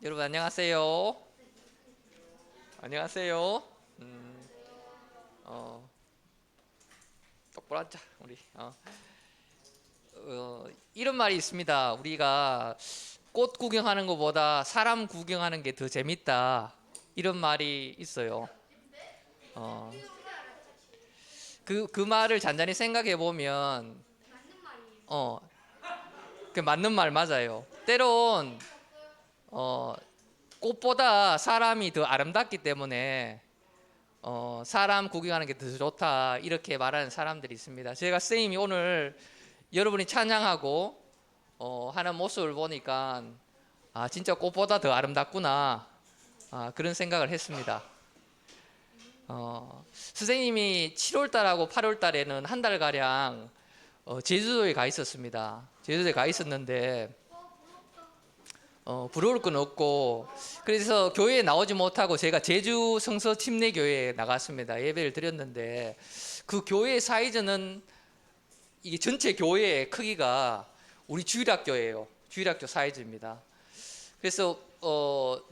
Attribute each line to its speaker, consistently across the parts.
Speaker 1: 여러분 안녕하세요. 안녕하세요. 어, 똑바로 앉자 우리. 이런 말이 있습니다. 우리가 꽃 구경하는 것보다 사람 구경하는 게 더 재밌다. 이런 말이 있어요. 어, 그 말을 잔잔히 생각해 보면, 어, 그 맞는 말 맞아요. 때론 어, 꽃보다 사람이 더 아름답기 때문에 사람 구경하는 게 더 좋다 이렇게 말하는 사람들이 있습니다. 제가 선생님이 오늘 여러분이 찬양하고 하는 모습을 보니까 진짜 꽃보다 더 아름답구나 그런 생각을 했습니다. 선생님이 7월 달하고 8월 달에는 한 달 가량 제주도에 가 있었습니다. 제주도에 가 있었는데 부러울 건 없고, 그래서 교회에 나오지 못하고 제가 제주 성서 침례교회에 나갔습니다. 예배를 드렸는데 그 교회 사이즈는 이게 전체 교회의 크기가 우리 주일학교예요. 주일학교 사이즈입니다. 그래서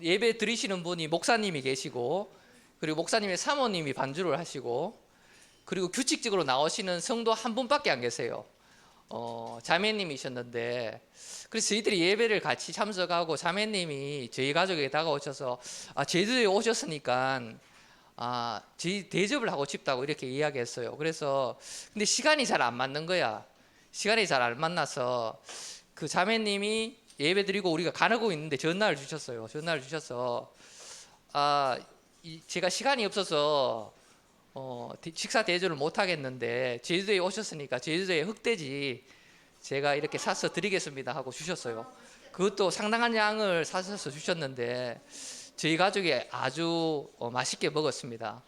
Speaker 1: 예배 드리시는 분이 목사님이 계시고, 그리고 목사님의 사모님이 반주를 하시고, 그리고 규칙적으로 나오시는 성도 한 분밖에 안 계세요. 자매님이셨는데, 그래서 저희들이 예배를 같이 참석하고 자매님이 저희 가족에게 다가오셔서 제주도에 오셨으니까 저희 대접을 하고 싶다고 이렇게 이야기했어요. 그래서 근데 시간이 잘 안 맞는 거야. 시간이 잘 안 만나서 그 자매님이 예배 드리고 우리가 가르고 있는데 전화를 주셨어요. 전화를 주셔서 제가 시간이 없어서 식사 대접을 못 하겠는데 제주도에 오셨으니까 제주도에 흑돼지 제가 이렇게 사서 드리겠습니다 하고 주셨어요. 그것도 상당한 양을 사셔서 주셨는데 저희 가족이 아주 맛있게 먹었습니다.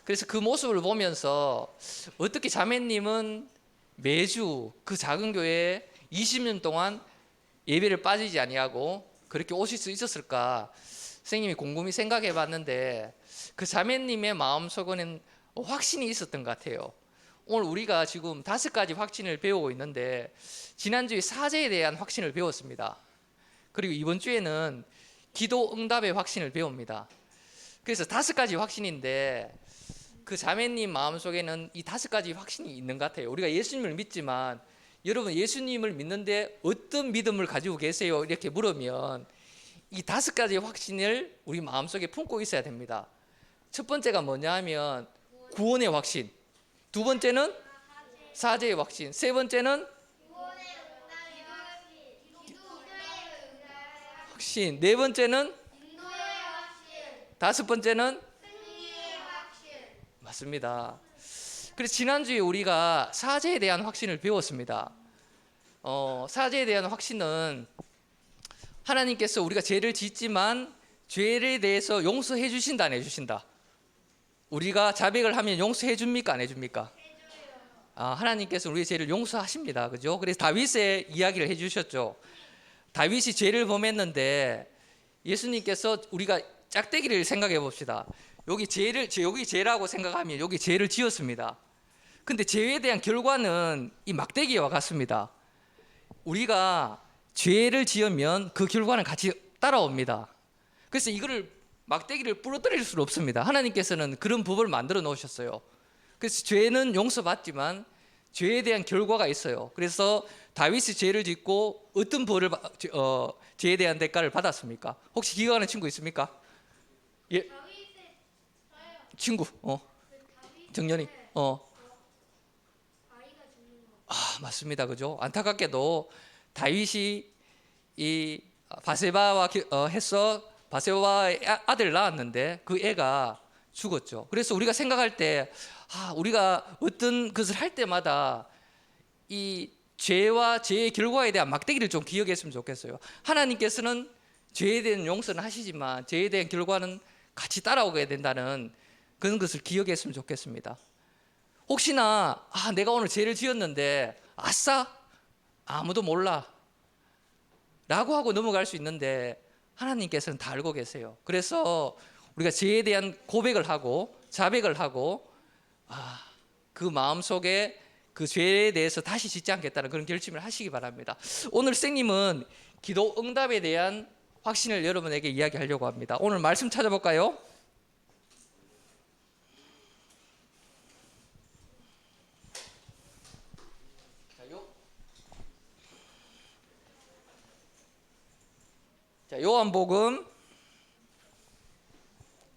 Speaker 1: 그래서 그 모습을 보면서 어떻게 자매님은 매주 그 작은 교회에 20년 동안 예배를 빠지지 아니하고 그렇게 오실 수 있었을까 선생님이 곰곰이 생각해 봤는데 그 자매님의 마음속에는 확신이 있었던 것 같아요. 오늘 우리가 지금 5가지 확신을 배우고 있는데 지난주에 사제에 대한 확신을 배웠습니다. 그리고 이번 주에는 기도 응답의 확신을 배웁니다. 그래서 5가지 확신인데 그 자매님 마음속에는 이 5가지 확신이 있는 것 같아요. 우리가 예수님을 믿지만 여러분 예수님을 믿는데 어떤 믿음을 가지고 계세요? 이렇게 물으면 이 5가지 확신을 우리 마음속에 품고 있어야 됩니다. 첫 번째가 뭐냐 하면 구원의 확신, 두 번째는 사제의 확신, 세 번째는 확신, 네 번째는 다섯 번째는 맞습니다. 그래서 지난주에 우리가 사제에 대한 확신을 배웠습니다. 사제에 대한 확신은 하나님께서 우리가 죄를 짓지만 죄에 대해서 용서해 주신다 안 해주신다. 우리가 자백을 하면 용서해 줍니까 안 해줍니까? 하나님께서 우리의 죄를 용서하십니다. 그죠? 그래서 다윗의 이야기를 해주셨죠. 다윗이 죄를 범했는데 예수님께서 우리가 짝대기를 생각해 봅시다. 여기 죄라고 생각하면 여기 죄를 지었습니다. 근데 죄에 대한 결과는 이 막대기와 같습니다. 우리가 죄를 지으면 그 결과는 같이 따라옵니다. 그래서 이거를 막대기를 부러뜨릴 수는 없습니다. 하나님께서는 그런 법을 만들어 놓으셨어요. 그래서 죄는 용서받지만 죄에 대한 결과가 있어요. 그래서 다윗이 죄를 짓고 어떤 벌을 죄에 대한 대가를 받았습니까? 혹시 기억하는 친구 있습니까? 예, 친구. 정연이. 맞습니다. 그죠? 안타깝게도 다윗이 이 바세바와 해서 바세바의 아들 낳았는데 그 애가 죽었죠. 그래서 우리가 생각할 때 우리가 어떤 것을 할 때마다 이 죄와 죄의 결과에 대한 막대기를 좀 기억했으면 좋겠어요. 하나님께서는 죄에 대한 용서는 하시지만 죄에 대한 결과는 같이 따라오게 된다는 그런 것을 기억했으면 좋겠습니다. 혹시나 내가 오늘 죄를 지었는데 아싸 아무도 몰라 라고 하고 넘어갈 수 있는데 하나님께서는 다 알고 계세요. 그래서 우리가 죄에 대한 고백을 하고 자백을 하고 그 마음속에 그 죄에 대해서 다시 짓지 않겠다는 그런 결심을 하시기 바랍니다. 오늘 선생님은 기도 응답에 대한 확신을 여러분에게 이야기하려고 합니다. 오늘 말씀 찾아볼까요? 자, 요한복음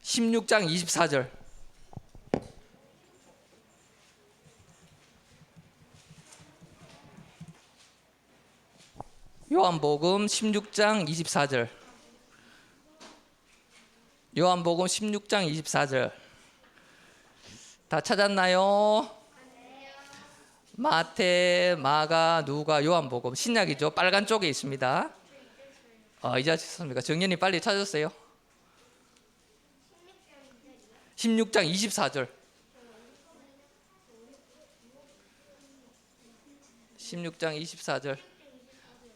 Speaker 1: 16장 24절. 요한복음 16장 24절. 요한복음 16장 24절. 다 찾았나요? 마태, 마가, 누가, 요한복음. 신약이죠. 빨간 쪽에 있습니다. 이제 찾습니까? 정연이 빨리 찾았어요. 16장 24절. 16장 24절.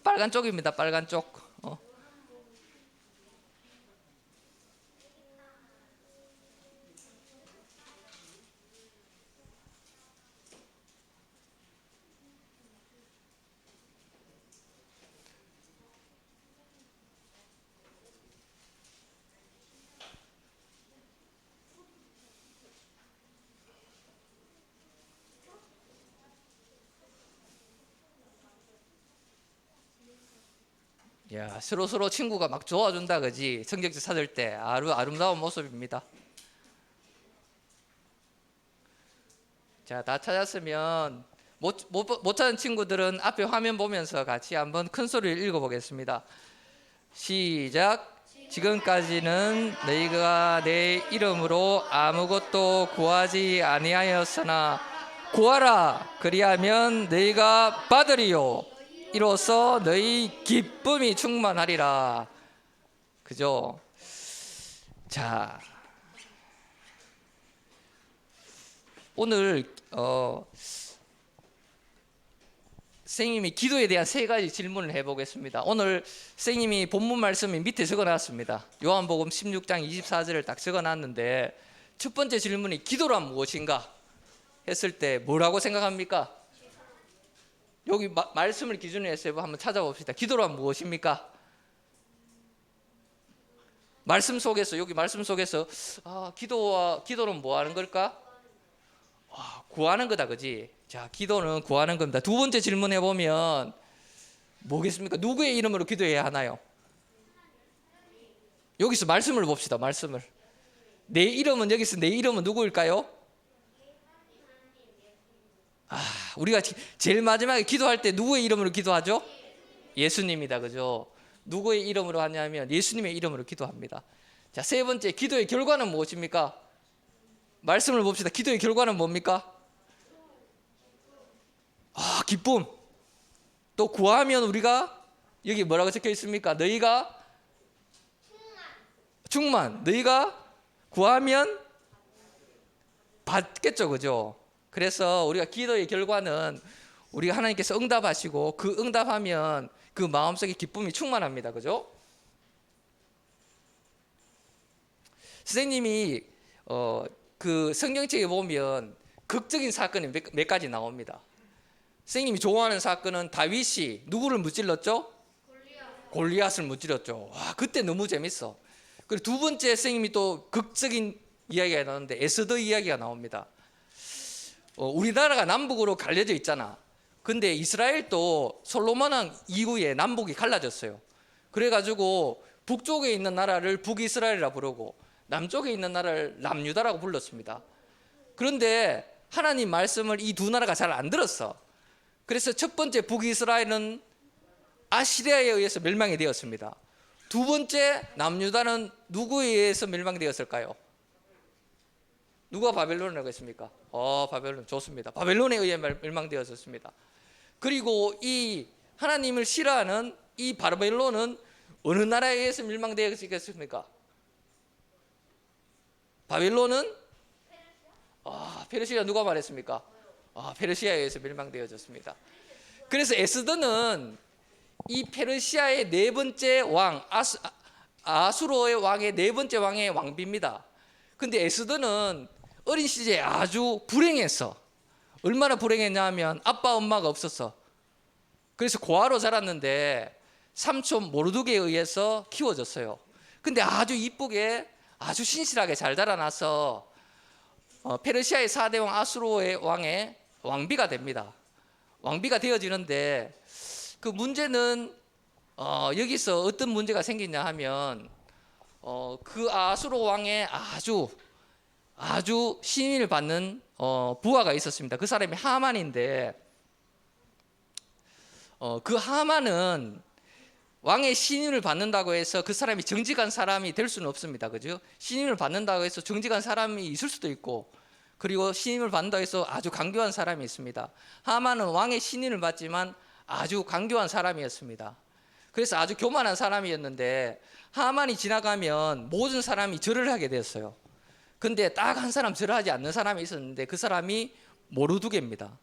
Speaker 1: 빨간 쪽입니다. 빨간 쪽. 야, 서로 친구가 막 도와준다, 그지? 성적지 찾을 때 아름다운 모습입니다. 자, 다 찾았으면 못 찾은 친구들은 앞에 화면 보면서 같이 한번 큰 소리를 읽어보겠습니다. 시작. 지금까지는 너희가 내 이름으로 아무것도 구하지 아니하였으나 구하라, 그리하면 너희가 받으리요, 이로써 너희 기쁨이 충만하리라. 그죠? 자, 오늘 선생님이 기도에 대한 세 가지 질문을 해보겠습니다. 오늘 선생님이 본문 말씀이 밑에 적어놨습니다. 요한복음 16장 24절을 딱 적어놨는데, 첫 번째 질문이 기도란 무엇인가 했을 때 뭐라고 생각합니까? 여기 말씀을 기준으로 해서 한번 찾아봅시다. 기도란 무엇입니까? 말씀 속에서, 여기 말씀 속에서 기도는 뭐 하는 걸까? 구하는 거다, 그지? 자, 기도는 구하는 겁니다. 두 번째 질문해 보면 뭐겠습니까? 누구의 이름으로 기도해야 하나요? 여기서 말씀을 봅시다. 말씀을. 내 이름은, 여기서 내 이름은 누구일까요? 우리가 제일 마지막에 기도할 때 누구의 이름으로 기도하죠? 예수님이다, 그죠? 누구의 이름으로 하냐면 예수님의 이름으로 기도합니다. 자, 세 번째, 기도의 결과는 무엇입니까? 말씀을 봅시다. 기도의 결과는 뭡니까? 기쁨. 또 구하면 우리가, 여기 뭐라고 적혀 있습니까? 너희가 충만. 너희가 구하면 받겠죠, 그죠? 그래서 우리가 기도의 결과는 우리가 하나님께서 응답하시고, 그 응답하면 그 마음속에 기쁨이 충만합니다, 그죠? 선생님이 그 성경책에 보면 극적인 사건이 몇 가지 나옵니다. 선생님이 좋아하는 사건은 다윗이 누구를 무찔렀죠? 골리앗을 무찔렀죠. 그때 너무 재밌어. 그리고 두 번째, 선생님이 또 극적인 이야기가 나오는데 에스더 이야기가 나옵니다. 우리나라가 남북으로 갈려져 있잖아. 근데 이스라엘도 솔로몬 왕 이후에 남북이 갈라졌어요. 그래가지고 북쪽에 있는 나라를 북이스라엘이라 부르고 남쪽에 있는 나라를 남유다라고 불렀습니다. 그런데 하나님 말씀을 이 두 나라가 잘 안 들었어. 그래서 첫 번째 북이스라엘은 아시리아에 의해서 멸망이 되었습니다. 두 번째 남유다는 누구에 의해서 멸망되었을까요? 누가 바벨론이라고 했습니까? 바벨론, 좋습니다. 바벨론에 의해 멸망되었습니다. 그리고 이 하나님을 싫어하는 이 바벨론은 어느 나라에 의해서 멸망되었겠습니까? 바벨론은 페르시아. 누가 말했습니까? 페르시아에 의해서 멸망되어졌습니다. 그래서 에스더는 이 페르시아의 네 번째 왕, 아수로의 왕의 네 번째 왕의 왕비입니다. 근데 에스더는 어린 시절에 아주 불행했어. 얼마나 불행했냐면 아빠 엄마가 없었어. 그래서 고아로 자랐는데 삼촌 모르드게에 의해서 키워졌어요. 근데 아주 이쁘게 아주 신실하게 잘 자라나서 페르시아의 4대 왕 아수르의 왕의 왕비가 됩니다. 왕비가 되어지는데 그 문제는 여기서 어떤 문제가 생기냐 하면 그 아수르 왕의 아주 신임을 받는 부하가 있었습니다. 그 사람이 하만인데 그 하만은 왕의 신임을 받는다고 해서 그 사람이 정직한 사람이 될 수는 없습니다. 그죠? 신임을 받는다고 해서 정직한 사람이 있을 수도 있고, 그리고 신임을 받는다고 해서 아주 강교한 사람이 있습니다. 하만은 왕의 신임을 받지만 아주 강교한 사람이었습니다. 그래서 아주 교만한 사람이었는데 하만이 지나가면 모든 사람이 절을 하게 됐어요. 근데 딱 한 사람 절하지 않는 사람이 있었는데 그 사람이 모르드게입니다.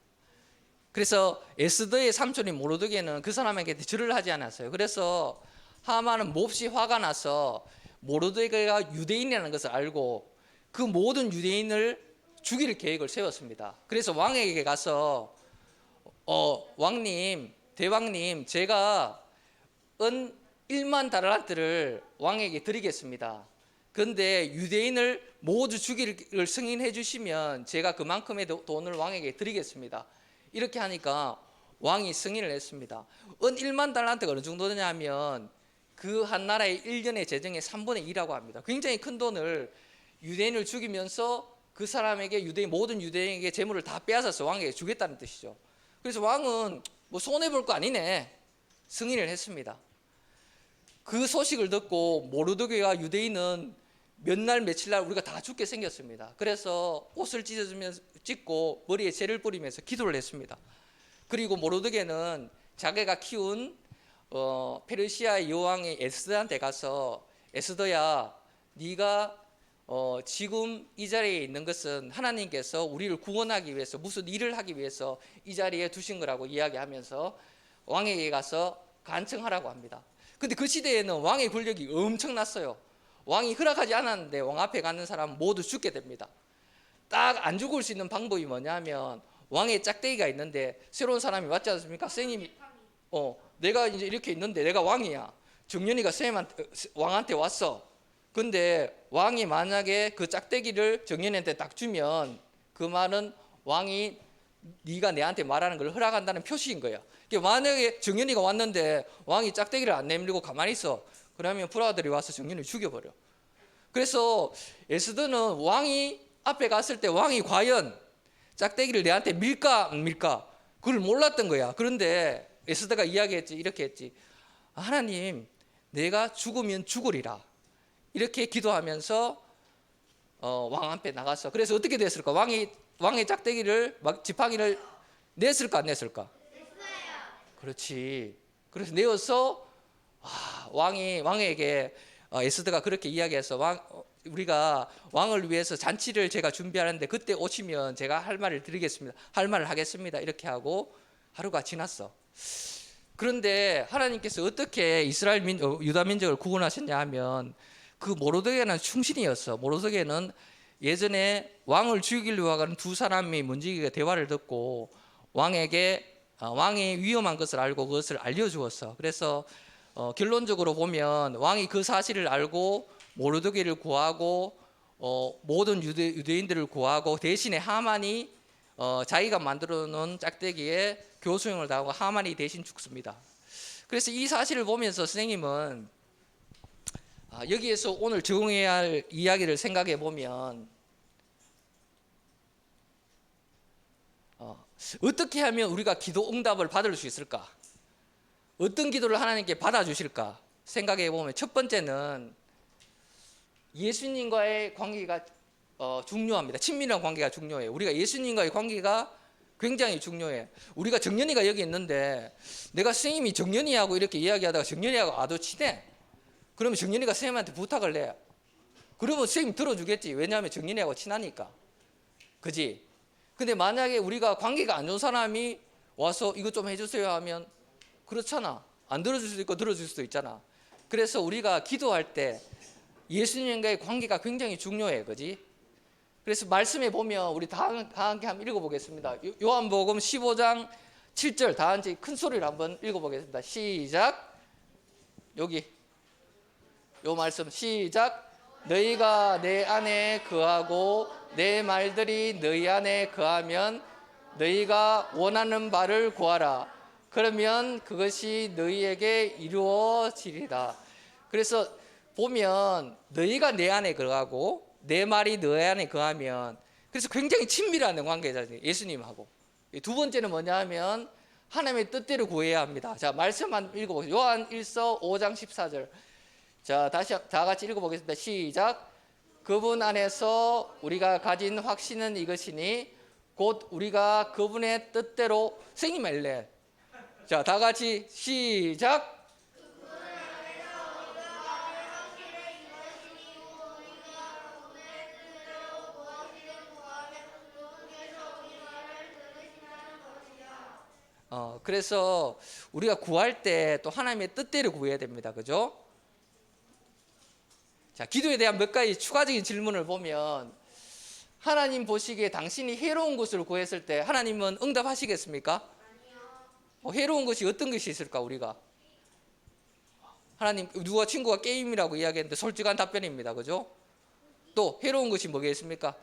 Speaker 1: 그래서 에스더의 삼촌인 모르드게는 그 사람에게 절을 하지 않았어요. 그래서 하만은 몹시 화가 나서 모르드게가 유대인이라는 것을 알고 그 모든 유대인을 죽일 계획을 세웠습니다. 그래서 왕에게 가서 왕님, 대왕님, 제가 은 1만 달란트를 왕에게 드리겠습니다. 그런데 유대인을 모두 죽이를 승인해 주시면 제가 그만큼의 돈을 왕에게 드리겠습니다. 이렇게 하니까 왕이 승인을 했습니다. 은 1만 달란트가 어느 정도 되냐면 그 한 나라의 1년의 재정의 3분의 2라고 합니다. 굉장히 큰 돈을 유대인을 죽이면서 그 사람에게 모든 유대인에게 재물을 다 빼앗아서 왕에게 주겠다는 뜻이죠. 그래서 왕은 뭐 손해볼 거 아니네 승인을 했습니다. 그 소식을 듣고 모르드게와 유대인은 몇 날 며칠 날 우리가 다 죽게 생겼습니다. 그래서 옷을 찢고 머리에 재를 뿌리면서 기도를 했습니다. 그리고 모르드게는 자기가 키운 페르시아 여왕의 에스더한테 가서 에스더야, 네가 지금 이 자리에 있는 것은 하나님께서 우리를 구원하기 위해서 무슨 일을 하기 위해서 이 자리에 두신 거라고 이야기하면서 왕에게 가서 간청하라고 합니다. 근데 그 시대에는 왕의 권력이 엄청났어요. 왕이 허락하지 않았는데 왕 앞에 가는 사람 모두 죽게 됩니다. 딱 안 죽을 수 있는 방법이 뭐냐면 왕의 짝대기가 있는데 새로운 사람이 왔지 않습니까? 선생님이 내가 이제 이렇게 있는데 내가 왕이야. 정년이가 왕한테 왔어. 근데 왕이 만약에 그 짝대기를 정년이한테 딱 주면 그 말은 왕이 네가 내한테 말하는 걸 허락한다는 표시인 거야. 그러니까 만약에 정년이가 왔는데 왕이 짝대기를 안 내밀고 가만히 있어. 그러면 불화들이 와서 정년을 죽여버려. 그래서 에스더는 왕이 앞에 갔을 때 왕이 과연 짝대기를 내한테 밀까 안 밀까 그걸 몰랐던 거야. 그런데 에스더가 이렇게 했지. 하나님, 내가 죽으면 죽으리라. 이렇게 기도하면서 왕 앞에 나갔어. 그래서 어떻게 됐을까? 왕의 짝대기를 지팡이를 냈을까 안 냈을까? 냈어요. 그렇지. 그래서 내어서 왕에게 에스더가 그렇게 이야기해서 우리가 왕을 위해서 잔치를 제가 준비하는데 그때 오시면 제가 할 말을 드리겠습니다. 할 말을 하겠습니다. 이렇게 하고 하루가 지났어. 그런데 하나님께서 어떻게 이스라엘 유다 민족을 구원하셨냐 하면 그 모르드게는 충신이었어. 모르드게는 예전에 왕을 죽이려고 하는 두 사람이 문지기가 대화를 듣고 왕이 위험한 것을 알고 그것을 알려주었어. 그래서 결론적으로 보면 왕이 그 사실을 알고 모르드게를 구하고 모든 유대인들을 구하고 대신에 하만이 자기가 만들어 놓은 짝대기에 교수형을 당하고 하만이 대신 죽습니다. 그래서 이 사실을 보면서 선생님은 여기에서 오늘 적용해야 할 이야기를 생각해 보면 어떻게 하면 우리가 기도 응답을 받을 수 있을까? 어떤 기도를 하나님께 받아주실까? 생각해 보면 첫 번째는 예수님과의 관계가 중요합니다. 친밀한 관계가 중요해요. 우리가 예수님과의 관계가 굉장히 중요해. 우리가 정연이가 여기 있는데 내가 선생님이 정연이하고 이렇게 이야기하다가 정연이하고 아주 친해. 그러면 정연이가 선생님한테 부탁을 내. 그러면 선생님 들어주겠지. 왜냐하면 정연이하고 친하니까. 그지? 근데 만약에 우리가 관계가 안 좋은 사람이 와서 이것 좀 해주세요 하면 그렇잖아. 안 들어줄 수도 있고 들어줄 수도 있잖아. 그래서 우리가 기도할 때 예수님과의 관계가 굉장히 중요해. 그지? 그래서 말씀에 보면 우리 다 함께 한번 읽어보겠습니다. 요한복음 15장 7절 다 함께 큰 소리로 한번 읽어보겠습니다. 시작. 여기 요 말씀 시작. 너희가 내 안에 거하고 내 말들이 너희 안에 거하면 너희가 원하는 바를 구하라. 그러면 그것이 너희에게 이루어지리라. 그래서 보면 너희가 내 안에 거하고 내 말이 너희 안에 거하면, 그래서 굉장히 친밀한 관계잖아요, 예수님하고. 두 번째는 뭐냐 하면 하나님의 뜻대로 구해야 합니다. 자, 말씀 한번 읽어보겠습니다. 요한 1서 5장 14절. 자, 다시 다 같이 읽어보겠습니다. 시작. 그분 안에서 우리가 가진 확신은 이것이니 곧 우리가 그분의 뜻대로 생이 말래. 자, 다 같이 시작. 그래서 우리가 구할 때 또 하나님의 뜻대로 구해야 됩니다. 그죠? 자, 기도에 대한 몇 가지 추가적인 질문을 보면, 하나님 보시기에 당신이 해로운 것을 구했을 때 하나님은 응답하시겠습니까? 아니요. 해로운 것이 어떤 것이 있을까? 우리가 하나님, 누가 친구가 게임이라고 이야기했는데 솔직한 답변입니다. 그죠? 또 해로운 것이 뭐겠습니까?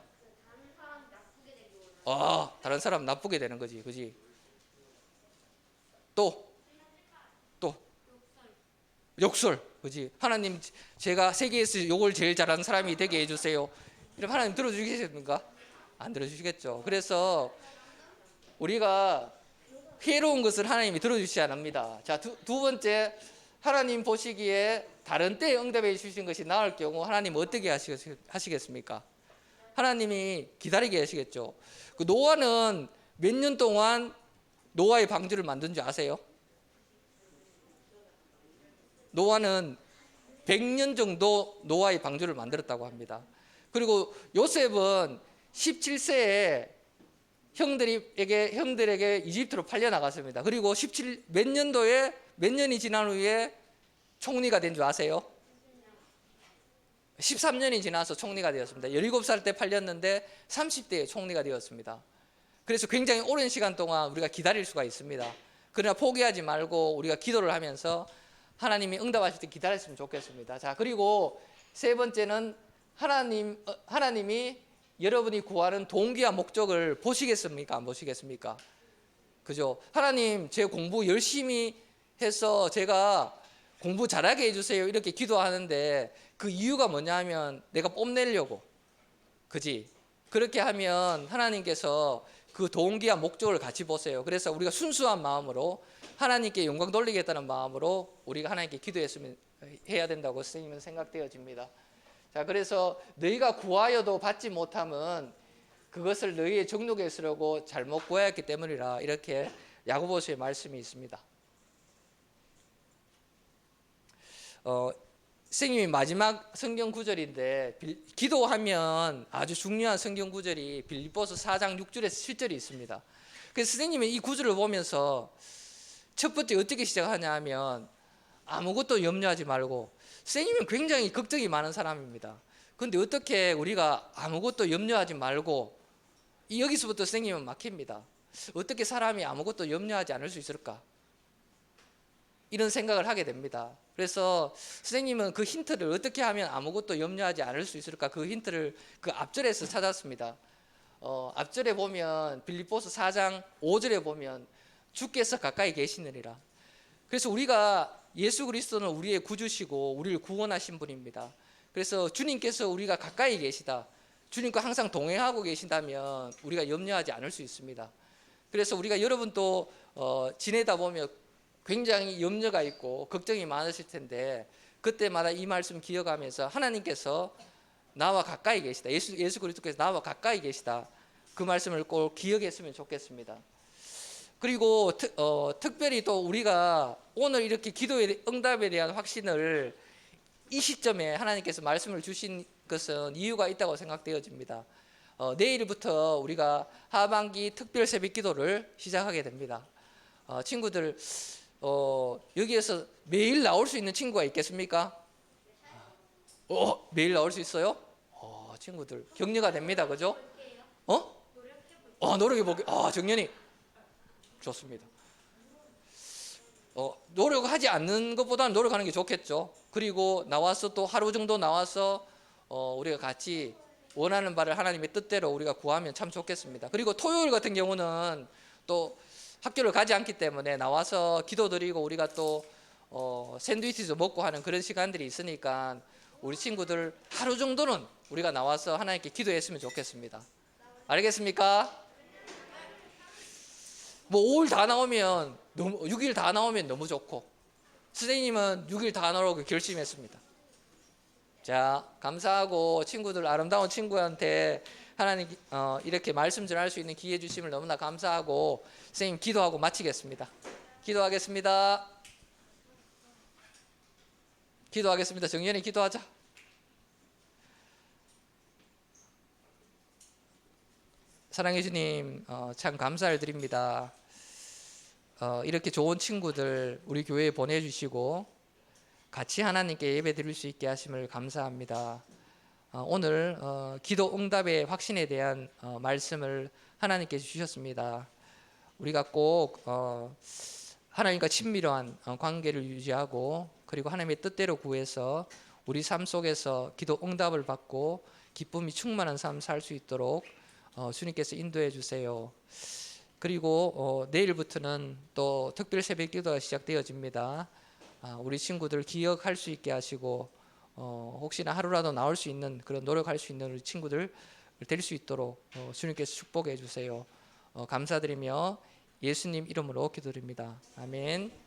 Speaker 1: 다른 사람 나쁘게 되는 거지. 그지? 또 욕설. 그지? 하나님, 제가 세계에서 욕을 제일 잘하는 사람이 되게 해주세요. 이러면 하나님 들어주시겠습니까? 안 들어주시겠죠. 그래서 우리가 해로운 것을 하나님이 들어주시지 않습니다. 자, 두 번째, 하나님 보시기에 다른 때에 응답해 주신 것이 나을 경우 하나님 어떻게 하시겠습니까? 하나님이 기다리게 하시겠죠. 그 노아는 몇 년 동안 노아의 방주를 만든 줄 아세요? 노아는 100년 정도 노아의 방주를 만들었다고 합니다. 그리고 요셉은 17세에 형들에게 이집트로 팔려 나갔습니다. 그리고 몇 년이 지난 후에 총리가 된 줄 아세요? 13년이 지나서 총리가 되었습니다. 17살 때 팔렸는데 30대에 총리가 되었습니다. 그래서 굉장히 오랜 시간 동안 우리가 기다릴 수가 있습니다. 그러나 포기하지 말고 우리가 기도를 하면서 하나님이 응답하실 때 기다렸으면 좋겠습니다. 자, 그리고 세 번째는 하나님이 여러분이 구하는 동기와 목적을 보시겠습니까? 안 보시겠습니까? 그죠? 하나님, 제 공부 열심히 해서 제가 공부 잘하게 해주세요. 이렇게 기도하는데 그 이유가 뭐냐면 내가 뽐내려고. 그지? 그렇게 하면 하나님께서 그 동기와 목적을 같이 보세요. 그래서 우리가 순수한 마음으로 하나님께 영광 돌리겠다는 마음으로 우리가 하나님께 기도했으면 해야 된다고 선생님은 생각되어집니다. 자, 그래서 너희가 구하여도 받지 못하면 그것을 너희의 정욕에 쓰려고 잘못 구하였기 때문이라, 이렇게 야고보서의 말씀이 있습니다. 선생님이 마지막 성경 구절인데, 기도하면 아주 중요한 성경 구절이 빌립보서 4장 6절에 7절이 있습니다. 그래서 선생님이 이 구절을 보면서 첫 번째 어떻게 시작하냐 하면, 아무것도 염려하지 말고, 선생님은 굉장히 걱정이 많은 사람입니다. 그런데 어떻게 우리가 아무것도 염려하지 말고, 여기서부터 선생님은 막힙니다. 어떻게 사람이 아무것도 염려하지 않을 수 있을까? 이런 생각을 하게 됩니다. 그래서 선생님은 그 힌트를 어떻게 하면 아무것도 염려하지 않을 수 있을까? 그 힌트를 그 앞절에서 찾았습니다. 앞절에 보면 빌립보서 4장 5절에 보면 주께서 가까이 계시느니라. 그래서 우리가 예수 그리스도는 우리의 구주시고 우리를 구원하신 분입니다. 그래서 주님께서 우리가 가까이 계시다, 주님과 항상 동행하고 계신다면 우리가 염려하지 않을 수 있습니다. 그래서 우리가 여러분도 지내다 보면 굉장히 염려가 있고 걱정이 많으실 텐데, 그때마다 이 말씀 기억하면서 하나님께서 나와 가까이 계시다, 예수 그리스도께서 나와 가까이 계시다, 그 말씀을 꼭 기억했으면 좋겠습니다. 그리고 특별히 또 우리가 오늘 이렇게 기도의 응답에 대한 확신을 이 시점에 하나님께서 말씀을 주신 것은 이유가 있다고 생각되어집니다. 내일부터 우리가 하반기 특별 새벽 기도를 시작하게 됩니다. 친구들, 여기에서 매일 나올 수 있는 친구가 있겠습니까? 매일 나올 수 있어요? 친구들 격려가 됩니다. 그죠? 노력해볼게요. 정연이 좋습니다. 노력하지 않는 것보다는 노력하는 게 좋겠죠. 그리고 나와서 또 하루 정도 나와서 우리가 같이 원하는 바를 하나님의 뜻대로 우리가 구하면 참 좋겠습니다. 그리고 토요일 같은 경우는 또 학교를 가지 않기 때문에 나와서 기도드리고 우리가 또 샌드위치도 먹고 하는 그런 시간들이 있으니까 우리 친구들 하루 정도는 우리가 나와서 하나님께 기도했으면 좋겠습니다. 알겠습니까? 뭐 5일 다 나오면 6일 다 나오면 너무 좋고, 선생님은 6일 다 나오라고 결심했습니다. 자, 감사하고 친구들, 아름다운 친구한테 하나님 이렇게 말씀 전할 수 있는 기회 주심을 너무나 감사하고 선생님 기도하고 마치겠습니다. 기도하겠습니다. 기도하겠습니다. 정연이 기도하자. 사랑해 주님, 참 감사를 드립니다. 이렇게 좋은 친구들 우리 교회에 보내주시고 같이 하나님께 예배 드릴 수 있게 하심을 감사합니다. 오늘 기도 응답의 확신에 대한 말씀을 하나님께 주셨습니다. 우리가 꼭 하나님과 친밀한 관계를 유지하고 그리고 하나님의 뜻대로 구해서 우리 삶 속에서 기도 응답을 받고 기쁨이 충만한 삶 살 수 있도록 주님께서 인도해 주세요. 그리고 내일부터는 또 특별 새벽 기도가 시작되어집니다. 우리 친구들 기억할 수 있게 하시고 혹시나 하루라도 나올 수 있는 그런 노력할 수 있는 우리 친구들 될 수 있도록 주님께서 축복해 주세요. 감사드리며 예수님 이름으로 기도드립니다. 아멘.